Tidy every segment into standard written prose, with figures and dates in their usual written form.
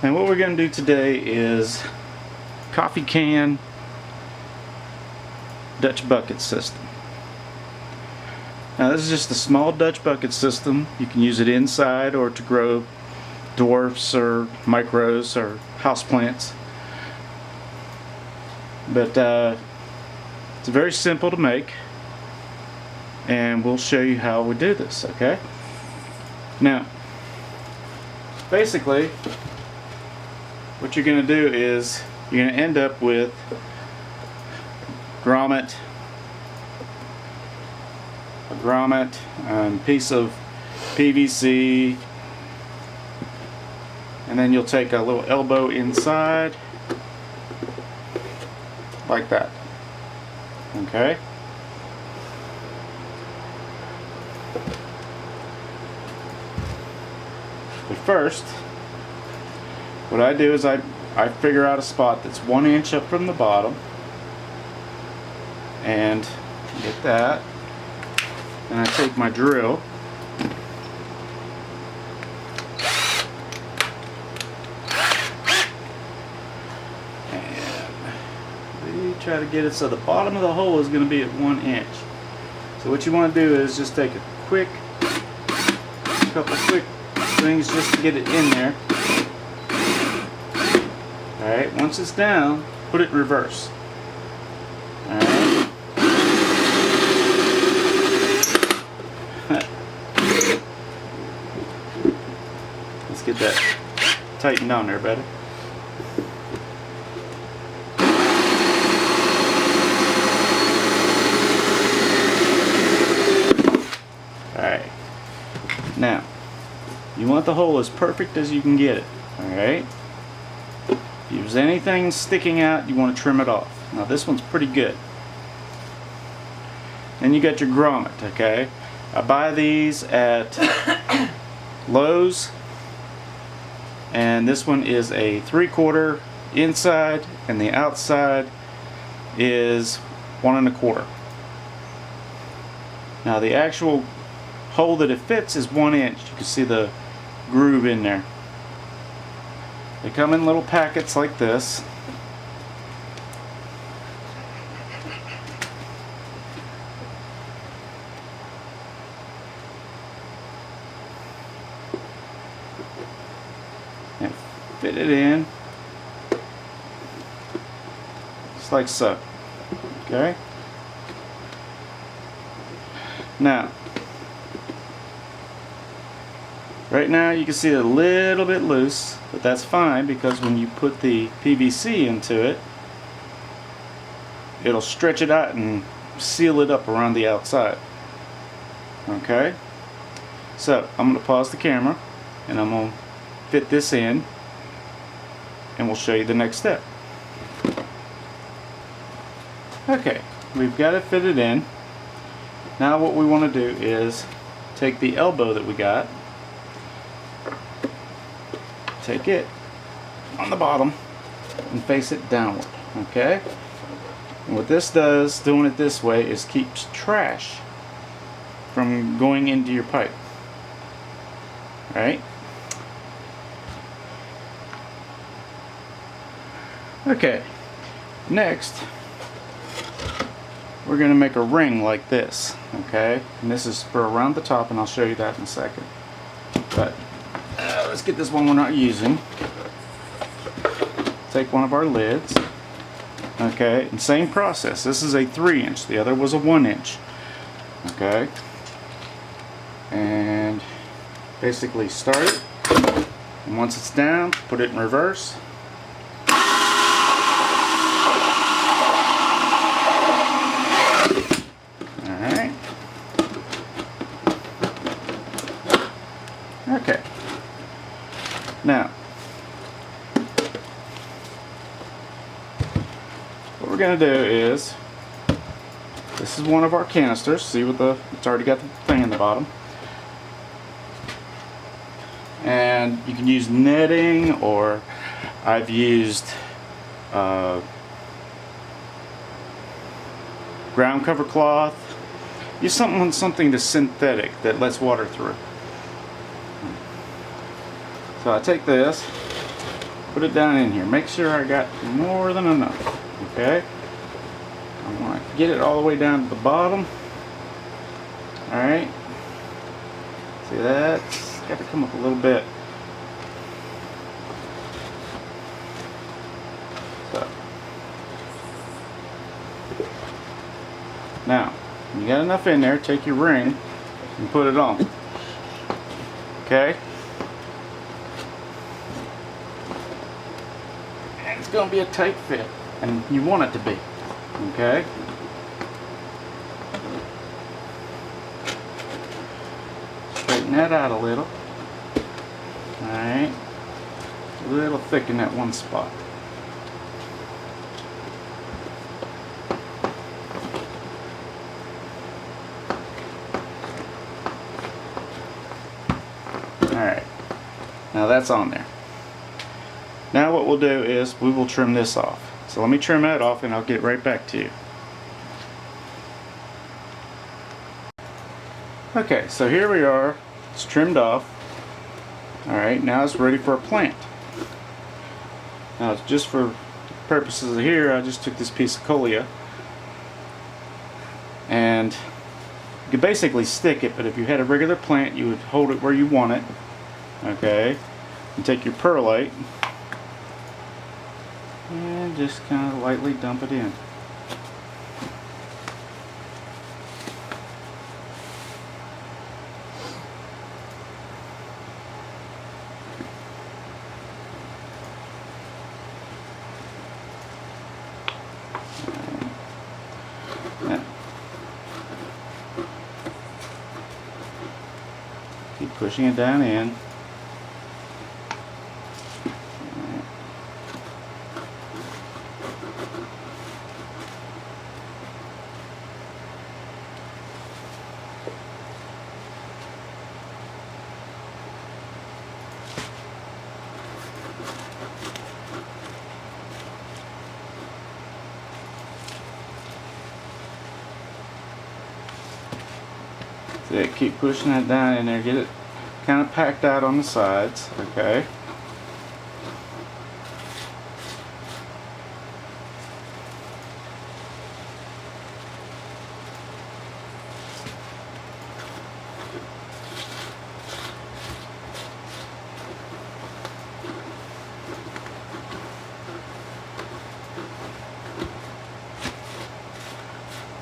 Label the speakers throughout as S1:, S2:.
S1: And what we're going to do today is coffee can Dutch bucket system. Now this is just a small Dutch bucket system. You can use it inside or to grow dwarfs or micros or houseplants. But it's very simple to make, and we'll show you how we do this, okay? Now, basically, what you're going to do is you're going to end up with Grommet, a piece of PVC, and then you'll take a little elbow inside like that, okay? But first, what I do is I figure out a spot that's 1 inch up from the bottom, and get that, and I take my drill and try to get it so the bottom of the hole is going to be at 1 inch. So what you want to do is just take a couple quick things just to get it in there. Alright, once it's down, put it in reverse. Alright. Let's get that tightened on there better. Alright. Now, you want the hole as perfect as you can get it. Alright? If there's anything sticking out, you want to trim it off. Now this one's pretty good. Then you got your grommet, okay? I buy these at Lowe's, and this one is a 3/4 inside, and the outside is 1 1/4. Now the actual hole that it fits is 1 inch. You can see the groove in there. They come in little packets like this. And fit it in just like so. Okay? Now, right now you can see it a little bit loose, but that's fine because when you put the PVC into it, it'll stretch it out and seal it up around the outside. Okay? So, I'm going to pause the camera and I'm going to fit this in and we'll show you the next step. Okay, we've got it fitted in. Now what we want to do is take the elbow that we got, take it on the bottom and face it downward, okay? And what this does, doing it this way, is keeps trash from going into your pipe. Right? Okay, next we're going to make a ring like this, okay? And this is for around the top, and I'll show you that in a second. But let's get this one we're not using. Take one of our lids. Okay, and same process. This is a 3 inch. The other was a 1 inch. Okay. And basically start it. And once it's down, put it in reverse. Alright. Okay. Now, what we're going to do is, this is one of our canisters. See what it's already got the thing in the bottom. And you can use netting, or I've used ground cover cloth. Use something that's synthetic that lets water through. So I take this put it down in here. Make sure I got more than enough. Okay? I want to get it all the way down to the bottom. Alright. See, that's got to come up a little bit. So. Now, you got enough in there, take your ring and put it on. Okay? And it's going to be a tight fit, and you want it to be. Okay? Straighten that out a little. Alright. A little thick in that one spot. Alright, now that's on there. Now what we'll do is we will trim this off. So let me trim that off and I'll get right back to you. Okay, so here we are. It's trimmed off. Alright, now it's ready for a plant. Now just for purposes of here, I just took this piece of coleus and you could basically stick it, but if you had a regular plant you would hold it where you want it. Okay, and take your perlite and just kind of lightly dump it in. Now, keep pushing it down in. So keep pushing that down in there, get it kind of packed out on the sides, okay?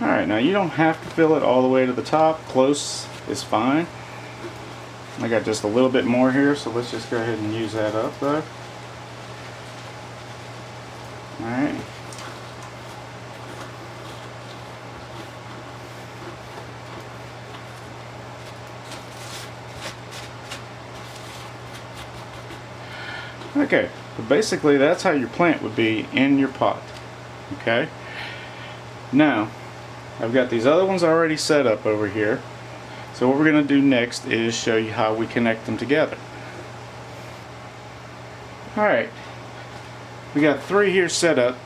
S1: Alright, now you don't have to fill it all the way to the top. Close is fine. I got just a little bit more here, so let's just go ahead and use that up though. Alright. Okay, so basically that's how your plant would be in your pot. Okay? Now, I've got these other ones already set up over here. So what we're going to do next is show you how we connect them together. Alright, we got 3 here set up.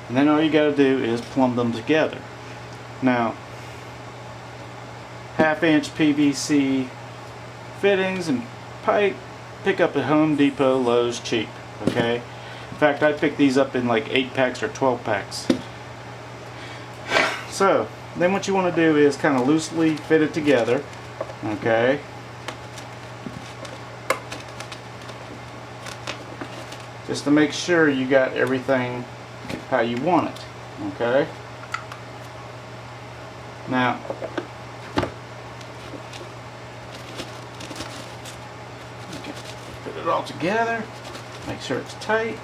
S1: And then all you got to do is plumb them together. Now, 1/2-inch PVC fittings and pipe, pick up at Home Depot, Lowe's, cheap. Okay? In fact, I picked these up in like 8 packs or 12 packs. So, then what you want to do is kind of loosely fit it together, okay? Just to make sure you got everything how you want it, okay? Now, okay, put it all together, make sure it's tight,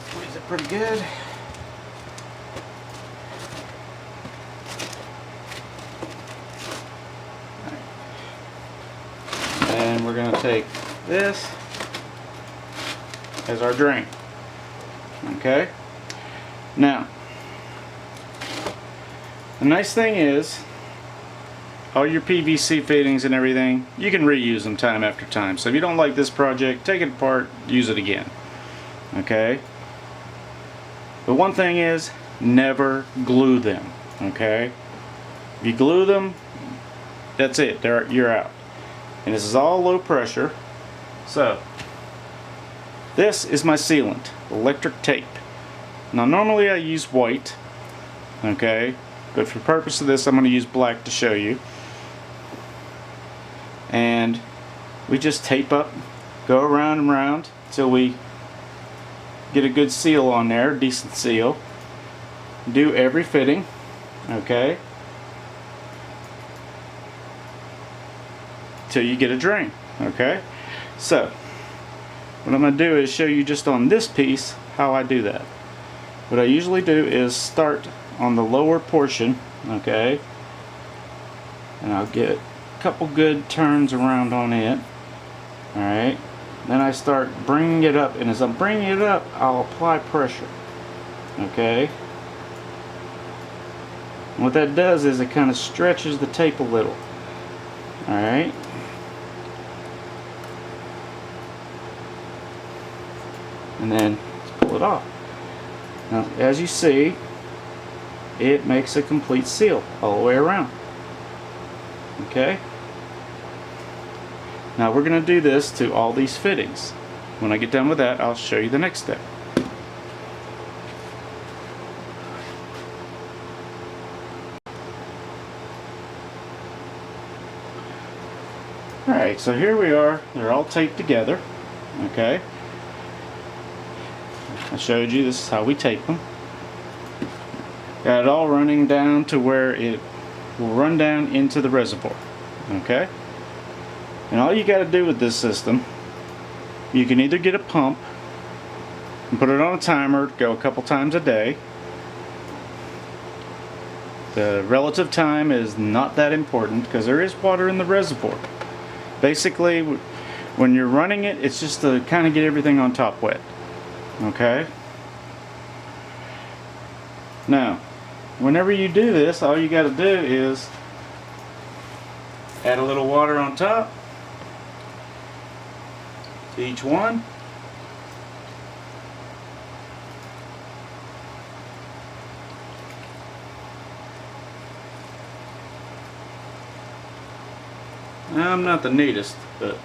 S1: squeeze it pretty good. And we're going to take this as our drain. Okay? Now, the nice thing is, all your PVC fittings and everything, you can reuse them time after time. So if you don't like this project, take it apart, use it again. Okay? But one thing is, never glue them. Okay? If you glue them, that's it. You're out. And this is all low pressure. So This is my sealant, electric tape. Now normally I use white, okay, but for the purpose of this I'm going to use black to show you. And we just tape up, go around and around till we get a good seal on there, decent seal. Do every fitting, okay, till you get a drain, okay. So what I'm going to do is show you just on this piece how I do that. What I usually do is start on the lower portion, okay, and I'll get a couple good turns around on it. Alright, then I start bringing it up, and as I'm bringing it up I'll apply pressure, okay. And what that does is it kind of stretches the tape a little. Alright, and then let's pull it off. Now as you see, it makes a complete seal all the way around. Okay, now we're going to do this to all these fittings. When I get done with that, I'll show you the next step. Alright, so here we are. They're all taped together. Okay, I showed you this is how we tape them. Got it all running down to where it will run down into the reservoir. Okay, and all you got to do with this system, you can either get a pump and put it on a timer, go a couple times a day. The relative time is not that important because there is water in the reservoir. Basically, when you're running it, it's just to kind of get everything on top wet. Okay, now whenever you do this, all you got to do is add a little water on top to each one. I'm not the neatest, but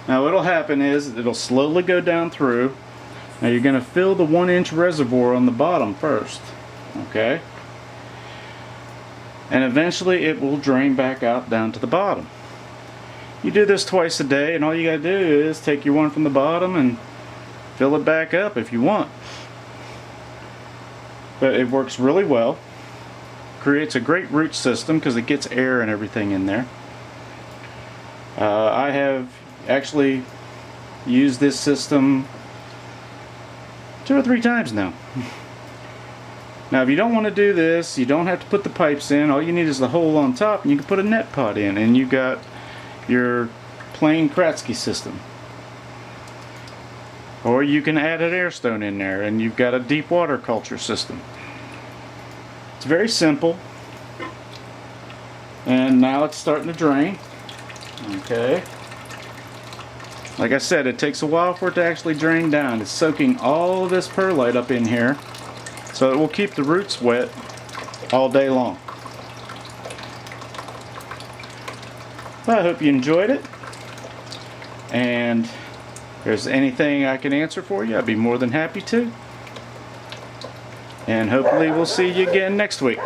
S1: now what'll happen is it'll slowly go down through. Now you're going to fill the 1-inch reservoir on the bottom first, okay? And eventually it will drain back out down to the bottom. You do this twice a day, and all you got to do is take your one from the bottom and fill it back up if you want. But it works really well. Creates a great root system because it gets air and everything in there. I have actually used this system 2 or 3 times now. Now if you don't want to do this, you don't have to put the pipes in. All you need is the hole on top, and you can put a net pot in, and you got your plain Kratzky system. Or you can add an air stone in there, and you've got a deep water culture system. It's very simple. And now it's starting to drain. Okay. Like I said, it takes a while for it to actually drain down. It's soaking all of this perlite up in here, so it will keep the roots wet all day long. Well, I hope you enjoyed it. And if there's anything I can answer for you, I'd be more than happy to. And hopefully we'll see you again next week.